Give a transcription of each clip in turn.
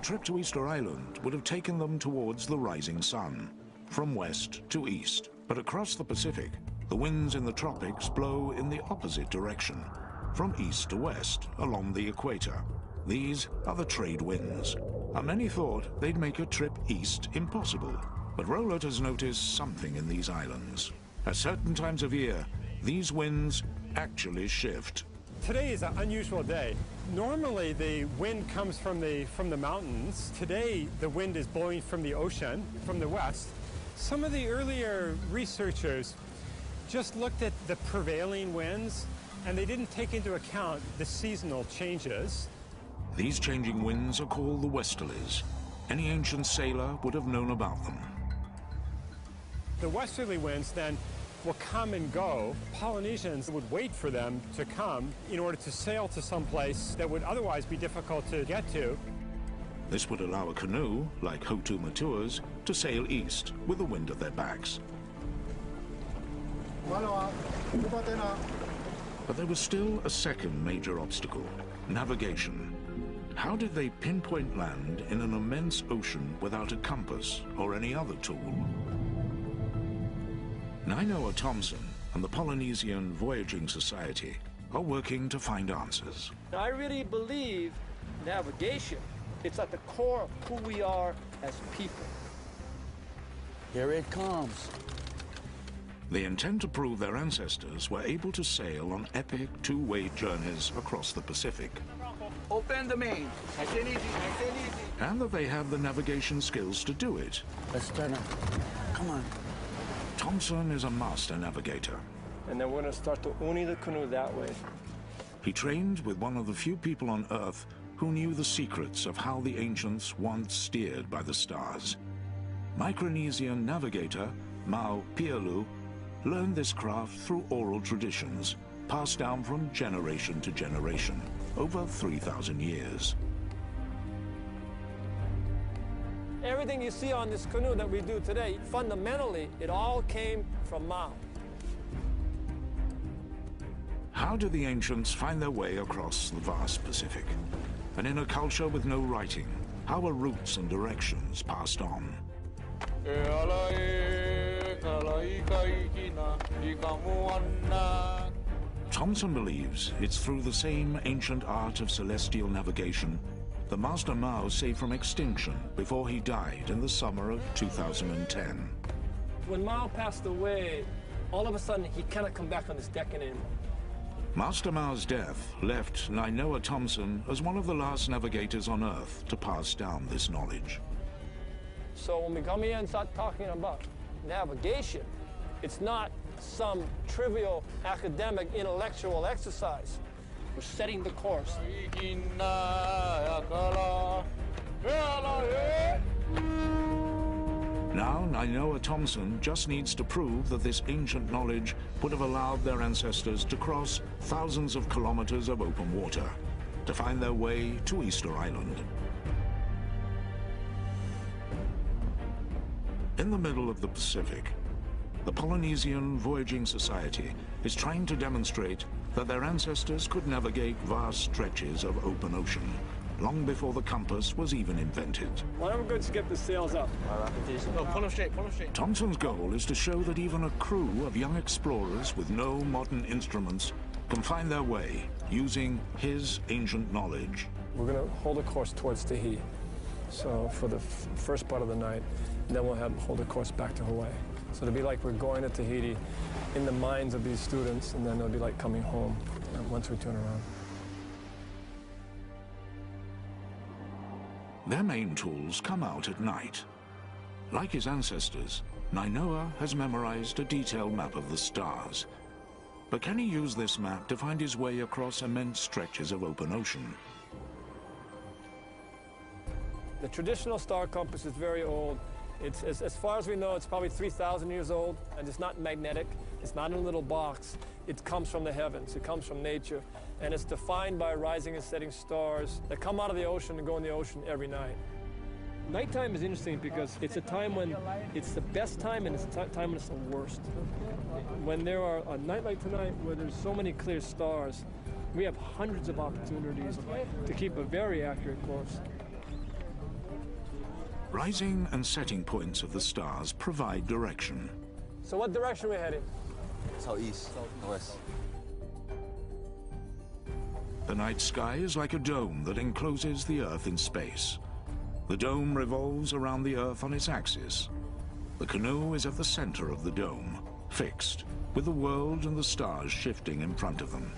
trip to Easter Island would have taken them towards the rising sun, from west to east. But across the Pacific, the winds in the tropics blow in the opposite direction, from east to west along the equator. These are the trade winds, and many thought they'd make a trip east impossible. But Rowlett has noticed something in these islands. At certain times of year, these winds actually shift. Today is an unusual day. Normally the wind comes from the mountains. Today the wind is blowing from the ocean, from the west. Some of the earlier researchers just looked at the prevailing winds and they didn't take into account the seasonal changes. These changing winds are called the westerlies. Any ancient sailor would have known about them. The westerly winds then will come and go. Polynesians would wait for them to come in order to sail to some place that would otherwise be difficult to get to. This would allow a canoe, like Hotu Matua's, to sail east with the wind at their backs. But there was still a second major obstacle: navigation. How did they pinpoint land in an immense ocean without a compass or any other tool? Nainoa Thompson and the Polynesian Voyaging Society are working to find answers. I really believe navigation, it's at the core of who we are as people. Here it comes. They intend to prove their ancestors were able to sail on epic two-way journeys across the Pacific. Open the main. Nice and easy, nice and easy. And that they have the navigation skills to do it. Let's turn up. Come on. Thompson is a master navigator. And then we're going to start to uni the canoe that way. He trained with one of the few people on Earth who knew the secrets of how the ancients once steered by the stars. Micronesian navigator Mau Pialu learned this craft through oral traditions, passed down from generation to generation, over 3,000 years. Everything you see on this canoe that we do today, fundamentally, it all came from Mau. How did the ancients find their way across the vast Pacific? And in a culture with no writing, how were routes and directions passed on? Thompson believes it's through the same ancient art of celestial navigation that Master Mau saved from extinction before he died in the summer of 2010. When Mau passed away, all of a sudden he cannot come back on this deck anymore. Master Mau's death left Nainoa Thompson as one of the last navigators on Earth to pass down this knowledge. So when we come here and start talking about navigation, it's not some trivial academic intellectual exercise. We're setting the course. Now Nainoa Thompson just needs to prove that this ancient knowledge would have allowed their ancestors to cross thousands of kilometers of open water to find their way to Easter Island. In the middle of the Pacific, the Polynesian Voyaging Society is trying to demonstrate that their ancestors could navigate vast stretches of open ocean long before the compass was even invented. Why don't we go skip the sails up? No, pull them straight, pull them straight. Thompson's goal is to show that even a crew of young explorers with no modern instruments can find their way using his ancient knowledge. We're going to hold a course towards Tahiti, so for the first part of the night, and then we'll hold a course back to Hawaii. So it'll be like we're going to Tahiti in the minds of these students, and then it'll be like coming home once we turn around. Their main tools come out at night. Like his ancestors, Nainoa has memorized a detailed map of the stars. But can he use this map to find his way across immense stretches of open ocean? The traditional star compass is very old. It's, as far as we know, it's probably 3,000 years old, and it's not magnetic. It's not in a little box. It comes from the heavens. It comes from nature, and it's defined by rising and setting stars that come out of the ocean and go in the ocean every night. Nighttime is interesting because it's a time when it's the best time and it's a time when it's the worst. When there are a night like tonight where there's so many clear stars, we have hundreds of opportunities to keep a very accurate course. Rising and setting points of the stars provide direction. So what direction are we heading? Southeast, west. The night sky is like a dome that encloses the Earth in space. The dome revolves around the Earth on its axis. The canoe is at the center of the dome, fixed, with the world and the stars shifting in front of them.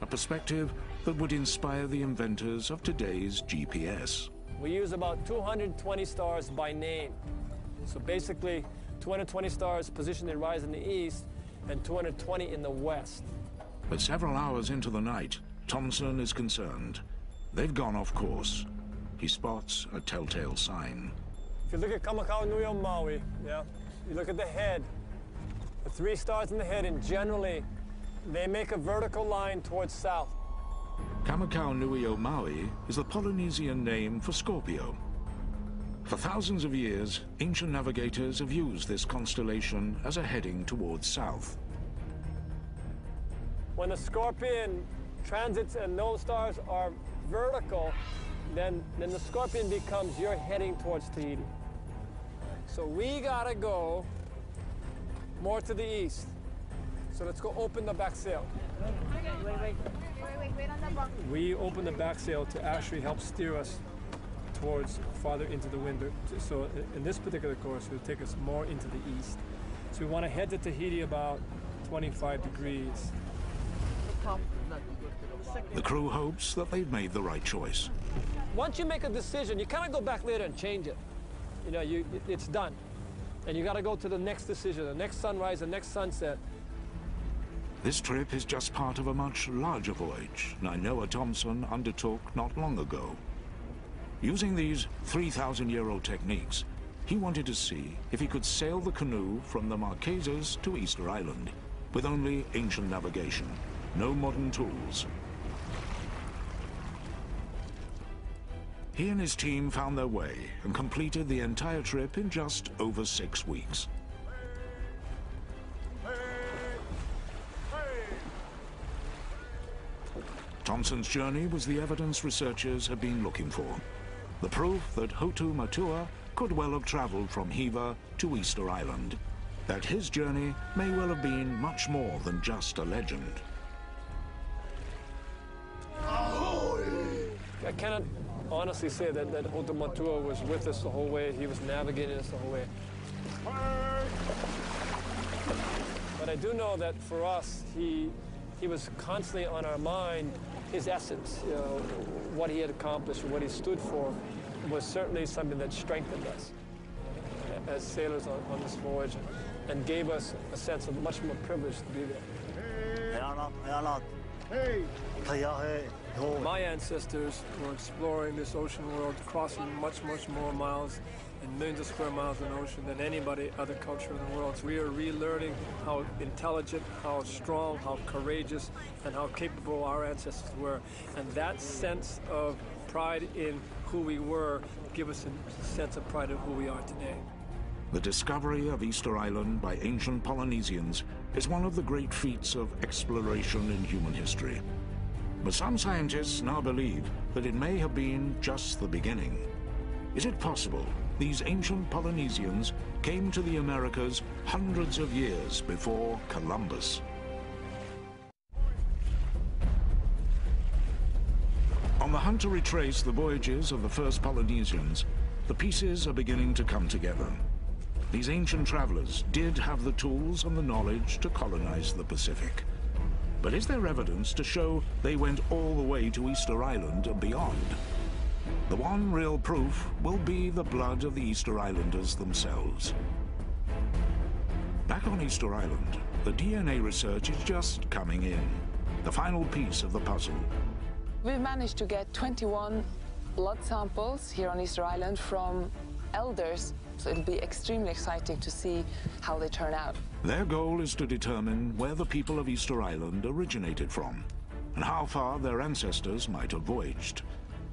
A perspective that would inspire the inventors of today's GPS. We use about 220 stars by name. So basically, 220 stars positioned in rise in the east and 220 in the west. But several hours into the night, Thomson is concerned. They've gone off course. He spots a telltale sign. If you look at Kamakaua Maui, yeah, you look at the head, the 3 stars in the head, and generally, they make a vertical line towards south. Kamakaua Maui is the Polynesian name for Scorpio. For thousands of years, ancient navigators have used this constellation as a heading towards south. When the Scorpion transits and those stars are vertical, then the Scorpion becomes you're heading towards Tahiti. So we gotta go more to the east. So let's go open the back sail. We open the back sail to actually help steer us towards farther into the wind. So in this particular course, it will take us more into the east. So we want to head to Tahiti about 25 degrees. The crew hopes that they've made the right choice. Once you make a decision, you kind of go back later and change it. You know, it's done. And you got to go to the next decision, the next sunrise, the next sunset. This trip is just part of a much larger voyage Nainoa Thomson undertook not long ago. Using these 3,000-year-old techniques, he wanted to see if he could sail the canoe from the Marquesas to Easter Island with only ancient navigation, no modern tools. He and his team found their way and completed the entire trip in just over 6 weeks. Thomson's journey was the evidence researchers had been looking for. The proof that Hotu Matua could well have traveled from Hiva to Easter Island. That his journey may well have been much more than just a legend. I cannot honestly say that Hotu Matua was with us the whole way. He was navigating us the whole way. But I do know that for us, he was constantly on our mind. His essence, you know, what he had accomplished, what he stood for, was certainly something that strengthened us as sailors on this voyage and gave us a sense of much more privilege to be there. My ancestors were exploring this ocean world, crossing much more miles and millions of square miles of ocean than anybody other culture in the world. So we are relearning how intelligent, how strong, how courageous, and how capable our ancestors were. And that sense of pride in who we were give us a sense of pride in who we are today. The discovery of Easter Island by ancient Polynesians is one of the great feats of exploration in human history. But some scientists now believe that it may have been just the beginning. Is it possible these ancient Polynesians came to the Americas hundreds of years before Columbus? On the hunt to retrace the voyages of the first Polynesians, the pieces are beginning to come together. These ancient travelers did have the tools and the knowledge to colonize the Pacific. But is there evidence to show they went all the way to Easter Island and beyond? The one real proof will be the blood of the Easter Islanders themselves. Back on Easter Island, the DNA research is just coming in, the final piece of the puzzle. We've managed to get 21 blood samples here on Easter Island from elders, so it'll be extremely exciting to see how they turn out. Their goal is to determine where the people of Easter Island originated from and how far their ancestors might have voyaged.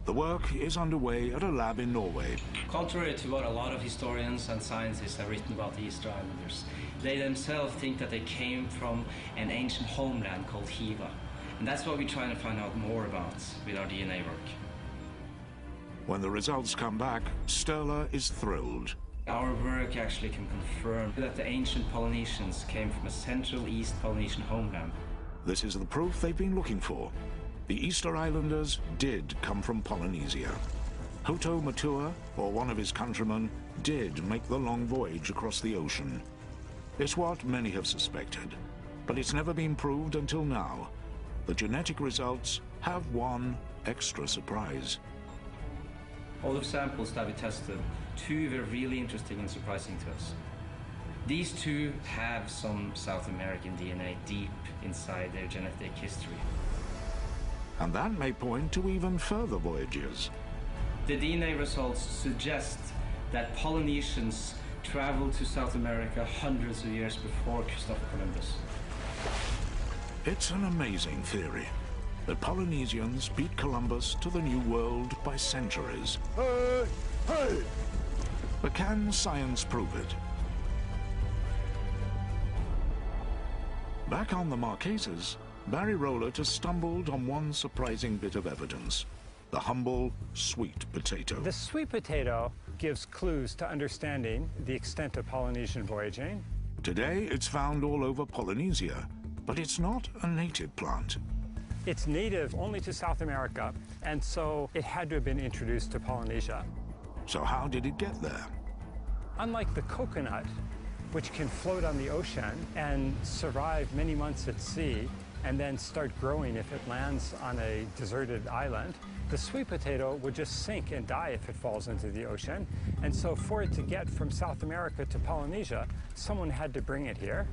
The work is underway at a lab in Norway. Contrary to what a lot of historians and scientists have written about the Easter Islanders, they themselves think that they came from an ancient homeland called Hiva. And that's what we're trying to find out more about with our DNA work. When the results come back, Sturla is thrilled. Our work actually can confirm that the ancient Polynesians came from a Central East Polynesian homeland. This is the proof they've been looking for. The Easter Islanders did come from Polynesia. Hoto Matua, or one of his countrymen, did make the long voyage across the ocean. It's what many have suspected, but it's never been proved until now. The genetic results have one extra surprise. All the samples that we tested, two were really interesting and surprising to us. These two have some South American DNA deep inside their genetic history. And that may point to even further voyages. The DNA results suggest that Polynesians traveled to South America hundreds of years before Christopher Columbus. It's an amazing theory that Polynesians beat Columbus to the New World by centuries. Hey! Hey! But can science prove it? Back on the Marquesas, Barry Rowlett has stumbled on one surprising bit of evidence: the humble sweet potato. The sweet potato gives clues to understanding the extent of Polynesian voyaging. Today, it's found all over Polynesia, but it's not a native plant. It's native only to South America, and so it had to have been introduced to Polynesia. So how did it get there? Unlike the coconut, which can float on the ocean and survive many months at sea and then start growing if it lands on a deserted island, the sweet potato would just sink and die if it falls into the ocean. And so for it to get from South America to Polynesia, someone had to bring it here.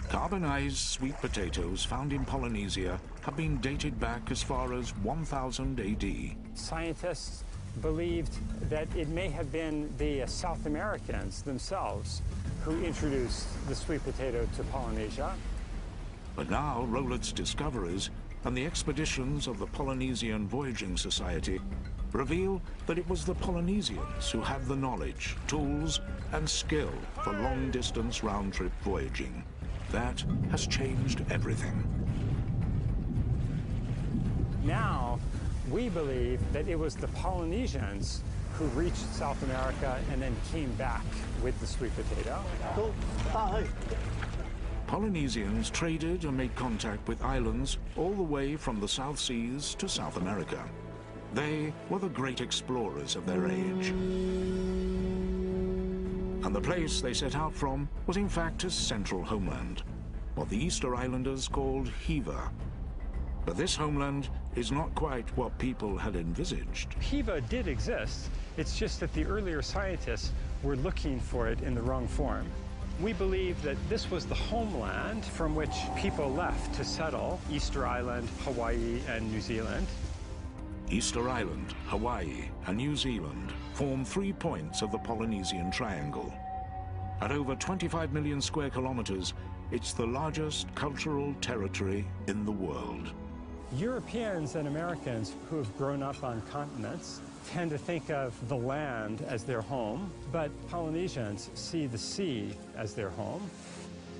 Carbonized sweet potatoes found in Polynesia have been dated back as far as 1000 AD. Scientists believed that it may have been the South Americans themselves who introduced the sweet potato to Polynesia. But now Rowlett's discoveries and the expeditions of the Polynesian Voyaging Society reveal that it was the Polynesians who had the knowledge, tools, and skill for long-distance round-trip voyaging. That has changed everything. Now, we believe that it was the Polynesians who reached South America and then came back with the sweet potato. Polynesians traded and made contact with islands all the way from the South Seas to South America. They were the great explorers of their age. And the place they set out from was in fact his central homeland, what the Easter Islanders called Hiva. But this homeland is not quite what people had envisaged. Hiva did exist. It's just that the earlier scientists were looking for it in the wrong form. We believe that this was the homeland from which people left to settle Easter Island, Hawaii, and New Zealand. Easter Island, Hawaii, and New Zealand form 3 points of the Polynesian Triangle. At over 25 million square kilometers, it's the largest cultural territory in the world. Europeans and Americans who have grown up on continents tend to think of the land as their home, but Polynesians see the sea as their home.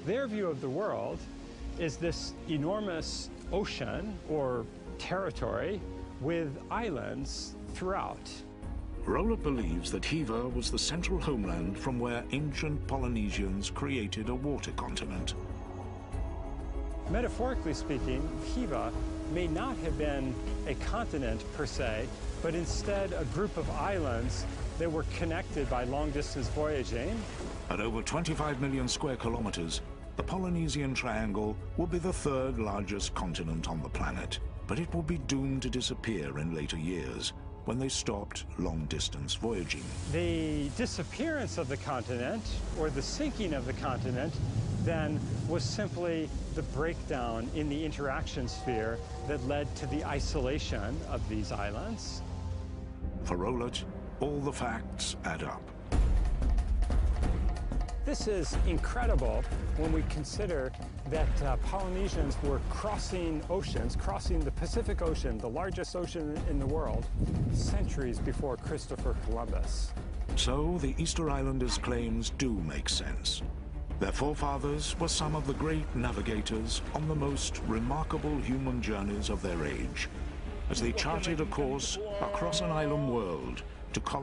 Their view of the world is this enormous ocean or territory with islands throughout. Rowlett believes that Hiva was the central homeland from where ancient Polynesians created a water continent. Metaphorically speaking, Hiva may not have been a continent per se, but instead a group of islands that were connected by long-distance voyaging. At over 25 million square kilometers, the Polynesian Triangle will be the 3rd largest continent on the planet, but it will be doomed to disappear in later years when they stopped long-distance voyaging. The disappearance of the continent, or the sinking of the continent, then was simply the breakdown in the interaction sphere that led to the isolation of these islands. For Rowlett, all the facts add up. This is incredible when we consider that Polynesians were crossing oceans, crossing the Pacific Ocean, the largest ocean in the world, centuries before Christopher Columbus. So the Easter Islanders' claims do make sense. Their forefathers were some of the great navigators on the most remarkable human journeys of their age, as they charted a course across an island world to colonize